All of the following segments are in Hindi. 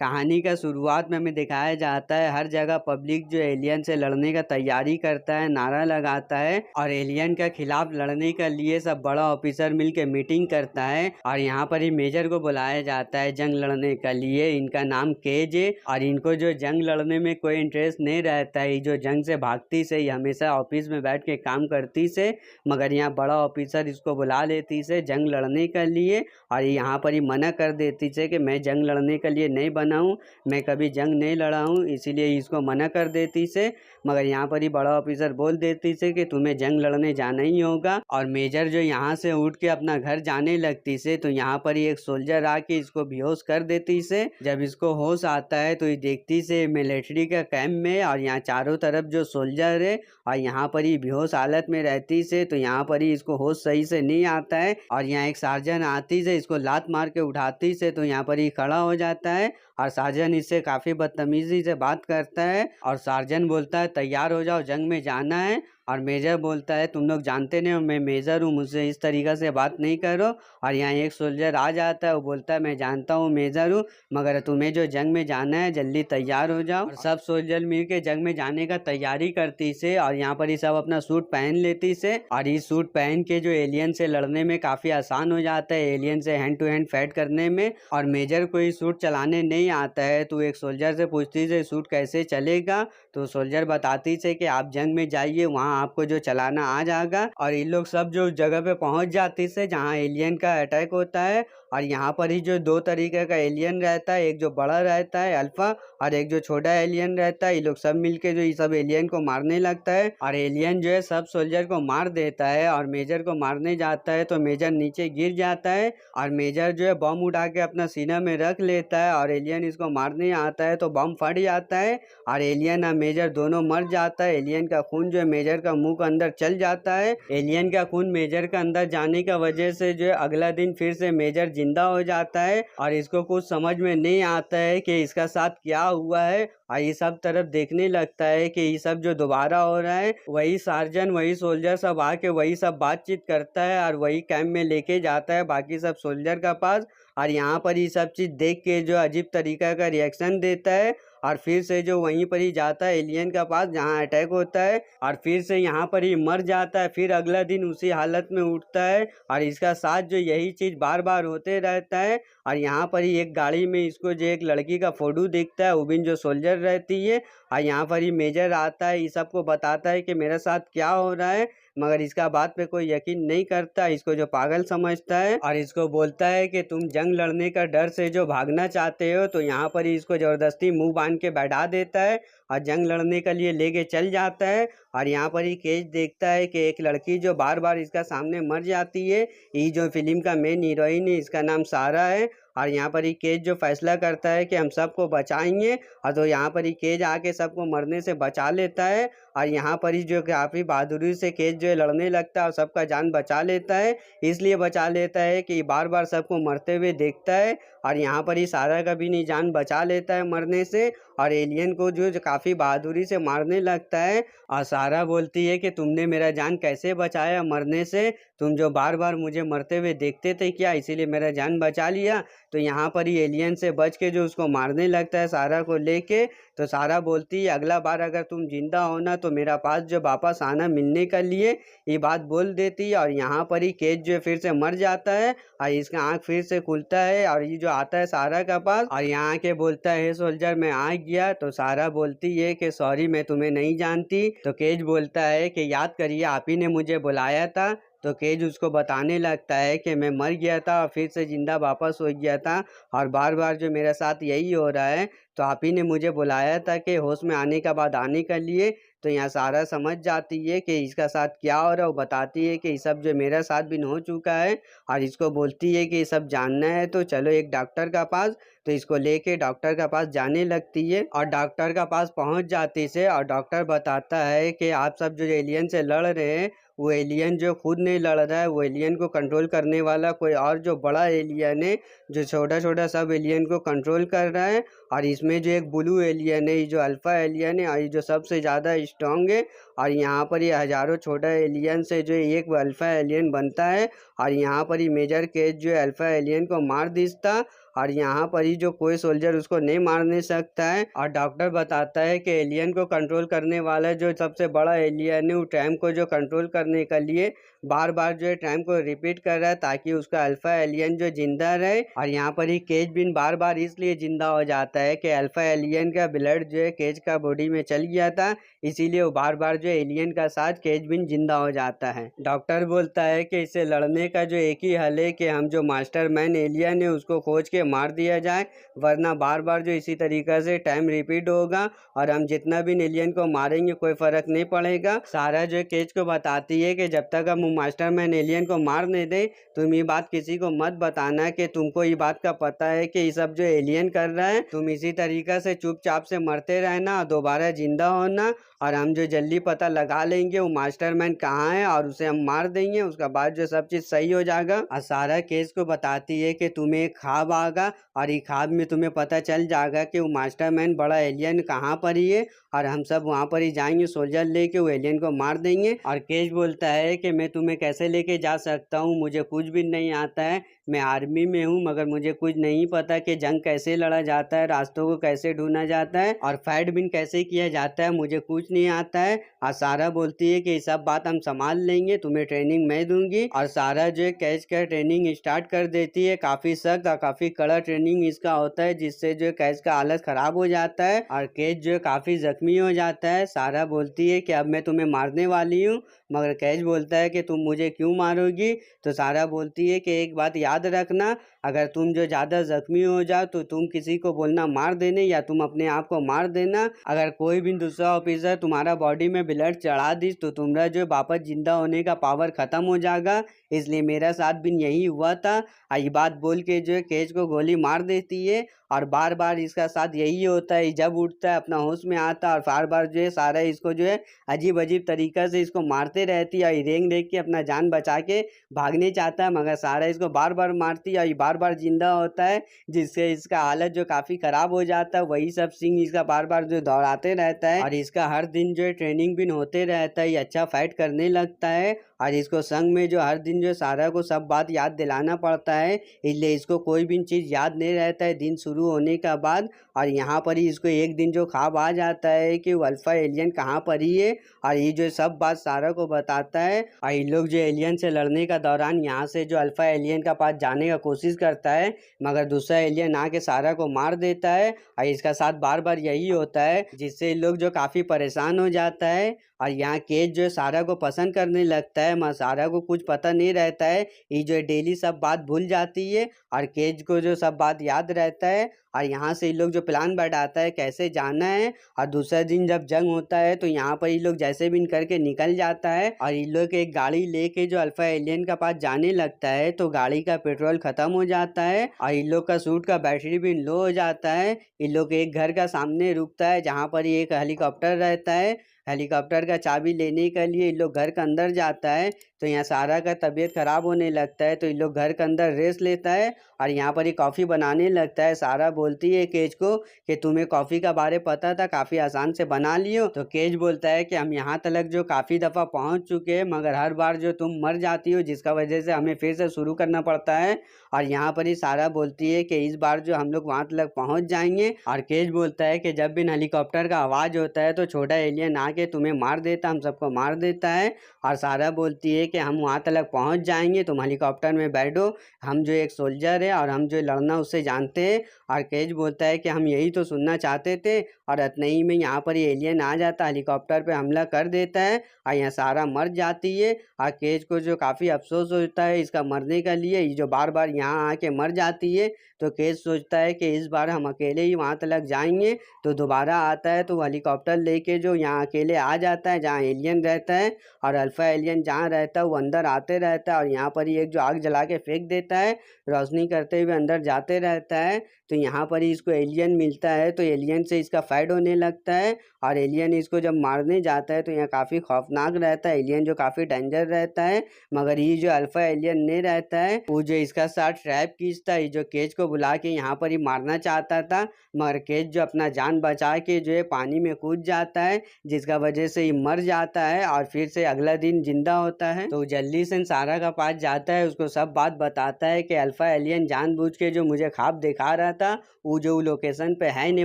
कहानी का शुरुआत में हमें दिखाया जाता है हर जगह पब्लिक जो एलियन से लड़ने का तैयारी करता है, नारा लगाता है और एलियन के खिलाफ लड़ने के लिए सब बड़ा ऑफिसर मिलकर मीटिंग करता है। और यहाँ पर ही मेजर को बुलाया जाता है जंग लड़ने के लिए। इनका नाम केज है और इनको जो जंग लड़ने में कोई इंटरेस्ट नहीं रहता है। जो जंग से भागती से हमेशा ऑफिस में बैठ के काम करती से, मगर यहाँ बड़ा ऑफिसर इसको बुला लेती से जंग लड़ने के लिए और यहाँ पर ही मना कर देती से कि मैं जंग लड़ने के लिए नहीं बना हूँ, मैं कभी जंग नहीं लड़ा हूँ, इसीलिए इसको मना कर देती से। मगर यहाँ पर ही बड़ा ऑफिसर बोल देती से कि तुम्हें जंग लड़ने जाना ही होगा। और मेजर जो यहाँ से उठ के अपना घर जाने लगती से तो यहाँ पर ही एक सोल्जर आके इसको बेहोश कर देती से। जब इसको होश आता है तो ये देखती से मिलिट्री का कैंप में और यहाँ चारों तरफ जो सोल्जर है और यहाँ पर ही बेहोश हालत में रहती से। तो यहाँ पर ही इसको होश सही से नहीं आता है और यहाँ एक सार्जन आती से इसको लात मार के उठाती से। तो यहाँ पर ही खड़ा हो जाता है और सार्जन इससे काफी बदतमीजी से बात करता है और सार्जन बोलता है तैयार हो जाओ, जंग में जाना है। और मेजर बोलता है तुम लोग जानते नहीं हो मैं मेजर हूँ, मुझसे इस तरीका से बात नहीं करो। और यहाँ एक सोल्जर आ जाता है, वो बोलता है मैं जानता हूँ मेजर हूँ, मगर तुम्हें जो जंग में जाना है जल्दी तैयार हो जाओ। और सब सोल्जर मिल के जंग में जाने का तैयारी करती से और यहाँ पर ही सब अपना सूट पहन लेती से। और ये सूट पहन के जो एलियन से लड़ने में काफी आसान हो जाता है, एलियन से हैंड टू हैंड फाइट करने में। और मेजर को ये सूट चलाने नहीं आता है तो एक सोल्जर से पूछती से सूट कैसे चलेगा। तो सोल्जर बताती से कि आप जंग में जाइए, वहाँ आपको जो चलाना आ जाएगा। और इन लोग सब जो जगह पे पहुंच जाती से जहाँ एलियन का अटैक होता है। और यहाँ पर ही जो दो तरीके का एलियन रहता है, एक जो बड़ा रहता है अल्फा और एक जो छोटा एलियन रहता है। ये लोग सब मिलके जो ये सब एलियन को मारने लगता है और एलियन जो है सब सोल्जर को मार देता है। और मेजर को मारने जाता है तो मेजर नीचे गिर जाता है और मेजर जो है बम उठा के अपना सीना में रख लेता है और एलियन इसको मारने आता है तो बम फट जाता है और एलियन और मेजर दोनों मर जाता है। एलियन का खून जो है मेजर का मुंह के अंदर चल जाता है। एलियन का खून मेजर के अंदर जाने का वजह से जो है अगला दिन फिर से मेजर जिंदा हो जाता है और इसको कुछ समझ में नहीं आता है कि इसका साथ क्या हुआ है। और ये सब तरफ देखने लगता है कि ये सब जो दोबारा हो रहा है, वही सार्जन वही सोल्जर सब आके वही सब बातचीत करता है और वही कैंप में लेके जाता है बाकी सब सोल्जर का पास। और यहाँ पर ये सब चीज देख के जो अजीब तरीका का रिएक्शन देता है और फिर से जो वहीं पर ही जाता है एलियन के पास जहाँ अटैक होता है और फिर से यहाँ पर ही मर जाता है। फिर अगला दिन उसी हालत में उठता है और इसका साथ जो यही चीज बार बार होते रहता है। और यहाँ पर ही एक गाड़ी में इसको जो एक लड़की का फोटो दिखता है, उबिन जो सोल्जर रहती है। और यहाँ पर ही मेजर आता है, ये सबको बताता है कि मेरे साथ क्या हो रहा है, मगर इसका बात पे कोई यकीन नहीं करता, इसको जो पागल समझता है और इसको बोलता है कि तुम जंग लड़ने का डर से जो भागना चाहते हो। तो यहाँ पर ही इसको जबरदस्ती मुंह बांध के बैठा देता है और जंग लड़ने के लिए लेके चल जाता है। और यहाँ पर ही केज देखता है कि एक लड़की जो बार बार इसका सामने मर जाती है, ये जो फिल्म का मेन हीरोइन है इसका नाम सारा है। और यहाँ पर ही केज जो फैसला करता है कि हम सबको बचाएंगे और तो यहाँ पर ही केज आके सबको मरने से बचा लेता है। और यहाँ पर ही जो काफी बहादुरी से केज जो है लड़ने लगता है और सबका जान बचा लेता है। इसलिए बचा लेता है कि बार बार सबको मरते हुए देखता है और यहाँ पर ही सारा का भी नहीं जान बचा लेता है मरने से और एलियन को जो काफी बहादुरी से मारने लगता है। और सारा बोलती है कि तुमने मेरा जान कैसे बचाया मरने से, तुम जो बार बार मुझे मरते हुए देखते थे क्या, इसीलिए मेरा जान बचा लिया। तो यहाँ पर ही एलियन से बच के जो उसको मारने लगता है सारा को लेके। तो सारा बोलती है अगला बार अगर तुम जिंदा हो ना तो मेरा पास जो वापस आना मिलने के लिए, ये बात बोल देती है। और यहाँ पर ही केज जो फिर से मर जाता है और इसका आँख फिर से खुलता है और ये जो आता है सारा का पास और यहाँ आके बोलता है सोल्जर मैं आ गया। तो सारा बोलती है कि सॉरी मैं तुम्हें नहीं जानती। तो केज बोलता है कि याद करिए आप ही ने मुझे बुलाया था। तो केज उसको बताने लगता है कि मैं मर गया था और फिर से जिंदा वापस हो गया था और बार बार जो मेरे साथ यही हो रहा है, तो आप ही ने मुझे बुलाया था कि होश में आने के बाद आने के लिए। तो यहाँ सारा समझ जाती है कि इसका साथ क्या हो रहा है, वो बताती है कि ये सब जो मेरा साथ भी हो चुका है और इसको बोलती है कि ये सब जानना है तो चलो एक डॉक्टर का पास। तो इसको लेके डॉक्टर का पास जाने लगती है और डॉक्टर का पास पहुंच जाती से और डॉक्टर बताता है कि आप सब जो एलियन से लड़ रहे हैं, वो एलियन जो खुद नहीं लड़ रहा है, वो एलियन को कंट्रोल करने वाला कोई और जो बड़ा एलियन है जो छोटा छोटा सब एलियन को कंट्रोल कर रहा है। और इसमें जो एक ब्लू एलियन है, ये जो अल्फा एलियन है और ये जो सबसे ज़्यादा स्ट्रॉन्ग है। और यहाँ पर ये हजारों छोटा एलियन से जो एक अल्फा एलियन बनता है और यहाँ पर ही मेजर केज जो अल्फा एलियन को मार दिसता और यहाँ पर ही जो कोई सोल्जर उसको नहीं मार नहीं सकता है। और डॉक्टर बताता है कि एलियन को कंट्रोल करने वाला जो सबसे बड़ा एलियन है वो टाइम को जो कंट्रोल करने के लिए बार बार जो है टाइम को रिपीट कर रहा है ताकि उसका अल्फा एलियन जो जिंदा रहे। और यहाँ पर ही केज बिन बार बार इसलिए जिंदा हो जाता है कि अल्फा एलियन का ब्लड जो है केज का बॉडी में चल गया था, इसीलिए वो बार बार जो एलियन का साथ केज बिन जिंदा हो जाता है। डॉक्टर बोलता है कि इसे लड़ने का जो एक ही हल है कि हम जो मास्टरमाइंड एलियन है उसको खोज के मार दिया जाए, वरना बार बार जो इसी तरीके से टाइम रिपीट होगा और हम जितना भी एलियन को मारेंगे कोई फर्क नहीं पड़ेगा। सारा जो केज को बताती है कि जब तक हम मास्टरमाइंड एलियन को मार नहीं दे तुम ये बात किसी को मत बताना कि तुमको ये बात का पता है कि ये सब जो एलियन कर रहा है। तुम इसी तरीके से चुपचाप से मरते रहना और दोबारा जिंदा होना, और हम जो जल्दी पता लगा लेंगे वो मास्टरमाइंड कहाँ है और उसे हम मार देंगे। उसके बाद जो सब चीज सही हो जाएगा। और सारा केस को बताती है कि तुम्हें एक ख्वाब आएगा और ये ख्वाब में तुम्हें पता चल जाएगा कि वो मास्टरमाइंड बड़ा एलियन कहाँ पर ही है, और हम सब वहाँ पर ही जाएंगे सोल्जर लेके वो एलियन को मार देंगे। और केज बोलता है कि मैं तुम्हें कैसे लेके जा सकता हूँ, मुझे कुछ भी नहीं आता है, मैं आर्मी में हूँ मगर मुझे कुछ नहीं पता कि जंग कैसे लड़ा जाता है, रास्तों को कैसे ढूंढा जाता है और फाइट बिन कैसे किया जाता है, मुझे कुछ नहीं आता है। और सारा बोलती है कि ये सब बात हम संभाल लेंगे, तुम्हें ट्रेनिंग मैं दूंगी। और सारा जो है कैच का ट्रेनिंग स्टार्ट कर देती है। काफी सख्त और काफी कड़ा ट्रेनिंग इसका होता है जिससे जो कैच का हालत खराब हो जाता है और कैच जो है काफी जख्मी हो जाता है। सारा बोलती है कि अब मैं तुम्हें मारने वाली हूँ, मगर कैच बोलता है कि तुम मुझे क्यों मारोगी। तो सारा बोलती है कि एक बात याद रखना, अगर तुम जो ज्यादा जख्मी हो जाओ तो तुम किसी को बोलना मार देने या तुम अपने आप को मार देना। अगर कोई भी दूसरा ऑफिसर तुम्हारा बॉडी में ब्लड चढ़ा दी तो तुम्हारा जो वापस जिंदा होने का पावर खत्म हो जाएगा, इसलिए मेरा साथ भी यही हुआ था। ये बात बोल के जो है केज को गोली मार देती है और बार बार इसका साथ यही होता है, जब उठता है अपना होश में आता है और बार बार जो है सारा इसको जो है अजीब अजीब तरीका से इसको मारते रहती है। और रेंग रेंग के अपना जान बचा के भागने चाहता है मगर सारा इसको बार बार मारती है और ये बार बार जिंदा होता है, जिससे इसका हालत जो काफी खराब हो जाता है। वही सब सीन इसका बार बार जो दौड़ाते रहता है और इसका हर दिन जो है ट्रेनिंग भी होते रहता है, ये अच्छा फाइट करने लगता है। और इसको संग में जो हर दिन जो सारा को सब बात याद दिलाना पड़ता है, इसलिए इसको कोई भी चीज़ याद नहीं रहता है दिन शुरू होने का बाद। और यहाँ पर ही इसको एक दिन जो ख्वाब आ जाता है कि वो अल्फा एलियन कहाँ पर ही है और ये जो सब बात सारा को बताता है। और ये लोग जो एलियन से लड़ने का दौरान यहाँ से जो अल्फा एलियन का पास जाने का कोशिश करता है मगर दूसरा एलियन आके सारा को मार देता है और इसका साथ बार बार यही होता है, जिससे ये लोग जो काफ़ी परेशान हो जाता है। और यहाँ केज जो सारा को पसंद करने लगता है मगर सारा को कुछ पता नहीं रहता है, ये जो डेली सब बात भूल जाती है और केज को जो सब बात याद रहता है। और यहाँ से ये लोग जो प्लान बैठाता है कैसे जाना है, और दूसरे दिन जब जंग होता है तो यहाँ पर ये लोग जैसे भी करके निकल जाता है और ये लोग एक गाड़ी लेके जो अल्फा एलियन का पास जाने लगता है तो गाड़ी का पेट्रोल खत्म हो जाता है और इन लोग का सूट का बैटरी भी लो हो जाता है। इन लोग एक घर का सामने रुकता है जहाँ पर एक हेलीकॉप्टर रहता है। हेलीकॉप्टर का चाबी लेने के लिए इन लोग घर के अंदर जाता है तो यहाँ सारा का तबीयत खराब होने लगता है तो इन लोग घर के अंदर रेस्ट लेता है और यहाँ पर ही कॉफ़ी बनाने लगता है। सारा बोलती है केज को कि तुम्हें कॉफ़ी का बारे पता था, काफ़ी आसान से बना लियो। तो केज बोलता है कि हम यहाँ तक जो काफ़ी दफ़ा पहुँच चुके हैं मगर हर बार जो तुम मर जाती हो जिसका वजह से हमें फिर से शुरू करना पड़ता है। और यहाँ पर ही सारा बोलती है कि इस बार जो हम लोग वहाँ तक पहुँच जाएंगे। और केज बोलता है कि जब भी हेलीकॉप्टर का आवाज़ होता है तो छोटा एलियन आके तुम्हें मार देता, हम सबको मार देता है। और सारा बोलती है कि हम वहाँ तक पहुँच जाएंगे, तुम हेलीकॉप्टर में बैठो, हम जो एक सोल्जर है और हम जो लड़ना उससे जानते हैं। और केज बोलता है कि हम यही तो सुनना चाहते थे और इतने ही में यहाँ पर एलियन आ जाता, हेलीकॉप्टर पे हमला कर देता है और यहाँ सारा मर जाती है। और केज को जो काफ़ी अफसोस होता है इसका मरने के लिए, ये जो बार बार यहाँ आके मर जाती है। तो केज सोचता है कि इस बार हम अकेले ही वहाँ तक जाएंगे। तो दोबारा आता है तो हेलीकॉप्टर लेके जो यहाँ अकेले आ जाता है जहाँ एलियन रहता है और अल्फा एलियन जहाँ रहता है वो अंदर आते रहता है और यहाँ पर ही एक जो आग जला के फेंक देता है, रोशनी करते हुए अंदर जाते रहता है। तो यहाँ पर ही इसको एलियन मिलता है तो एलियन से इसका फाइट होने लगता है और एलियन इसको जब मारने जाता है तो यहाँ काफ़ी खौफनाक रहता है, एलियन जो काफ़ी डेंजर रहता है। मगर ये जो अल्फा एलियन नहीं रहता है वो जो इसका साथ ट्रैप खींचता है, जो केज को बुला के यहाँ पर ही मारना चाहता था, मगर केज जो अपना जान बचा के जो है पानी में कूद जाता है, जिसका वजह से ये मर जाता है और फिर से अगला दिन जिंदा होता है। तो जल्दी से सारा का पास जाता है, उसको सब बात बताता है कि अल्फा एलियन जानबूझ के जो मुझे ख्वाब दिखा रहा था वो जो लोकेशन पे है नहीं,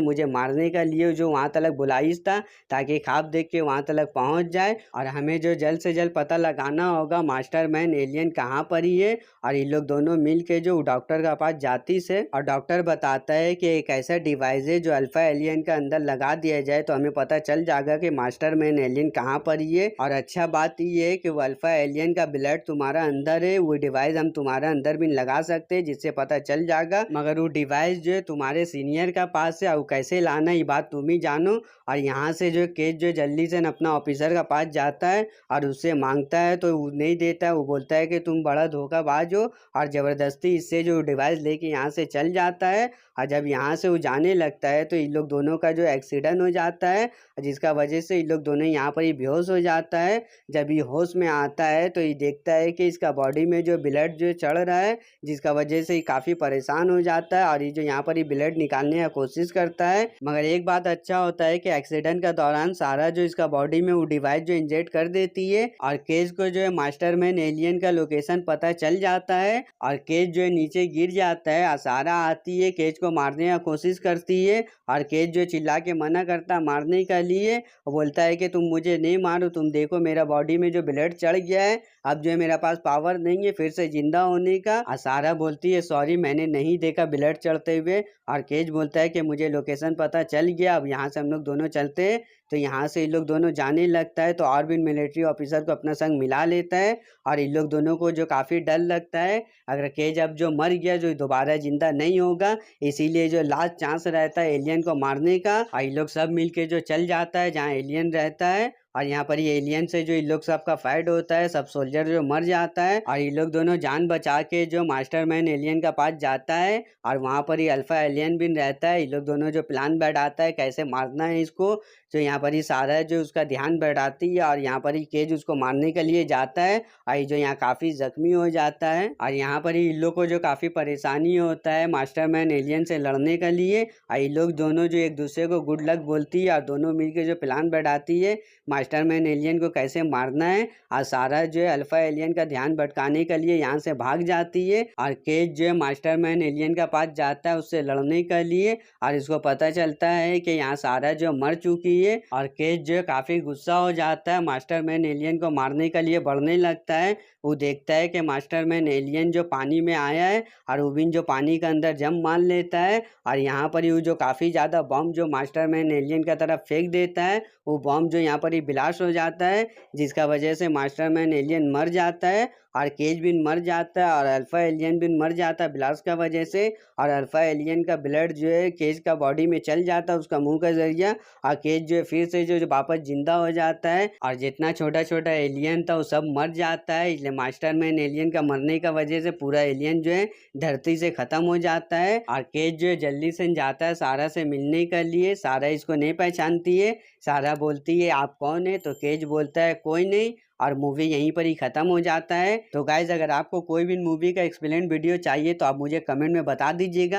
मुझे मारने के लिए जो वहाँ तक बुलाइस था ताकि ख्वाब देख के वहाँ तक पहुँच जाए, और हमें जो जल्द से जल्द पता लगाना होगा मास्टरमाइंड एलियन कहाँ पर ही है। और ये लोग दोनों मिल के जो डॉक्टर के पास जाती से, और डॉक्टर बताता है कि एक ऐसा डिवाइस है जो अल्फा एलियन के अंदर लगा दिया जाए तो हमें पता चल जाएगा कि मास्टरमाइंड एलियन कहाँ पर ही है। और अच्छा बात ये है कि वो अल्फा एलियन का ब्लड तुम्हारा अंदर है, वो डिवाइस हम तुम्हारा अंदर भी लगा सकते हैं जिससे पता चल जाएगा, मगर वो डिवाइस जो है तुम्हारे सीनियर का पास है, और कैसे लाना ये बात तुम ही जानो। और यहाँ से जो केज जो जल्दी से अपना ऑफिसर का पास जाता है और उससे मांगता है तो वो नहीं देता है, वो बोलता है कि तुम बड़ा धोखाबाज हो, और जबरदस्ती इससे जो डिवाइस लेके यहाँ से चल जाता है। और जब यहाँ से वो जाने लगता है तो इन लोग दोनों का जो एक्सीडेंट हो जाता है, जिसका वजह से इन लोग दोनों यहाँ पर ही बेहोश हो जाता है। जब ये होश में आता है तो ये देखता है कि इसका बॉडी में जो ब्लड जो चढ़ रहा है, जिसका वजह से ये काफ़ी परेशान हो जाता है और ये जो यहाँ पर ये ब्लड निकालने का कोशिश करता है। मगर एक बात अच्छा होता है कि एक्सीडेंट का दौरान सारा जो इसका बॉडी में वो डिवाइस जो इंजेक्ट कर देती है, और केज को जो है मास्टरमाइंड एलियन का लोकेशन पता चल जाता है, और केज जो है नीचे गिर जाता है। और सारा आती है, केज को मारने का कोशिश करती है, और केज जो चिल्ला के मना करता मारने के लिए, वो बोलता है कि तुम मुझे नहीं मारो, तुम देखो मेरा बॉडी में जो ब्लड चढ़ गया है, अब जो है मेरा पास पावर नहीं है फिर से जिंदा होने का। और सारा बोलती है सॉरी मैंने नहीं देखा ब्लड चढ़ते हुए, और केज बोलता है कि मुझे लोकेशन पता चल गया, अब यहाँ से हम लोग दोनों चलते हैं। तो यहाँ से इन लोग दोनों जाने लगता है, तो और भी मिलिट्री ऑफिसर को अपना संग मिला लेता है, और इन लोग दोनों को जो काफ़ी डर लगता है अगर केज अब जो मर गया जो दोबारा जिंदा नहीं होगा, इसीलिए जो लास्ट चांस रहता है एलियन को मारने का। और ये लोग सब मिलके जो चल जाता है जहाँ एलियन रहता है, और यहाँ पर ये एलियन से जो इन लोग सबका फाइट होता है, सब सोल्जर जो मर जाता है, और ये लोग दोनों जान बचा के जो मास्टरमाइंड एलियन का पास जाता है, और वहाँ पर ही अल्फा एलियन भी रहता है। ये लोग दोनों जो प्लान बैठाता है कैसे मारना है इसको, जो यहाँ पर ही सारा जो उसका ध्यान बैठाती है, और यहाँ पर ही केज उसको मारने के लिए जाता है, और जो यहाँ काफ़ी जख्मी हो जाता है। और यहाँ पर ही इन लोग को जो काफ़ी परेशानी होता है मास्टरमाइंड एलियन से लड़ने के लिए, और ये लोग दोनों जो एक दूसरे को गुड लक बोलती है, और दोनों मिलकर जो प्लान बैठाती है मास्टरमाइंड एलियन को कैसे मारना है। और सारा जो है अल्फा एलियन का ध्यान भटकाने के लिए यहाँ से भाग जाती है, और केज जो है मास्टरमाइंड एलियन का पास जाता है उससे लड़ने के लिए, और इसको पता चलता है कि यहाँ सारा जो मर चुकी है, और केज जो है काफी गुस्सा हो जाता है, मास्टरमाइंड एलियन को मारने के लिए बढ़ने लगता है। वो देखता है कि मास्टरमाइंड एलियन जो पानी में आया है, और उबिन जो पानी के अंदर जम मान लेता है, और यहाँ पर ही वो जो काफी ज्यादा बम जो मास्टरमाइंड एलियन का तरफ फेंक देता है, वो बम जो यहाँ पर ही ब्लास्ट हो जाता है, जिसका वजह से मास्टरमाइंड एलियन मर जाता है, और केज भी मर जाता है, और अल्फा एलियन भी मर जाता है ब्लास्ट का वजह से। और अल्फा एलियन का ब्लड जो है केज का बॉडी में चल जाता है उसका मुंह का जरिया, और केज जो है फिर से जो वापस जिंदा हो जाता है, और जितना छोटा छोटा एलियन था वो सब मर जाता है। इसलिए मास्टरमाइंड एलियन का मरने का वजह से पूरा एलियन जो है धरती से खत्म हो जाता है, और केज जो है जल्दी से जाता है सारा से मिलने के लिए। सारा इसको नहीं पहचानती है, सारा बोलती है आप कौन है, तो केज बोलता है कोई नहीं, और मूवी यहीं पर ही खत्म हो जाता है। तो गाइज अगर आपको कोई भी मूवी का एक्सप्लेन वीडियो चाहिए तो आप मुझे कमेंट में बता दीजिएगा।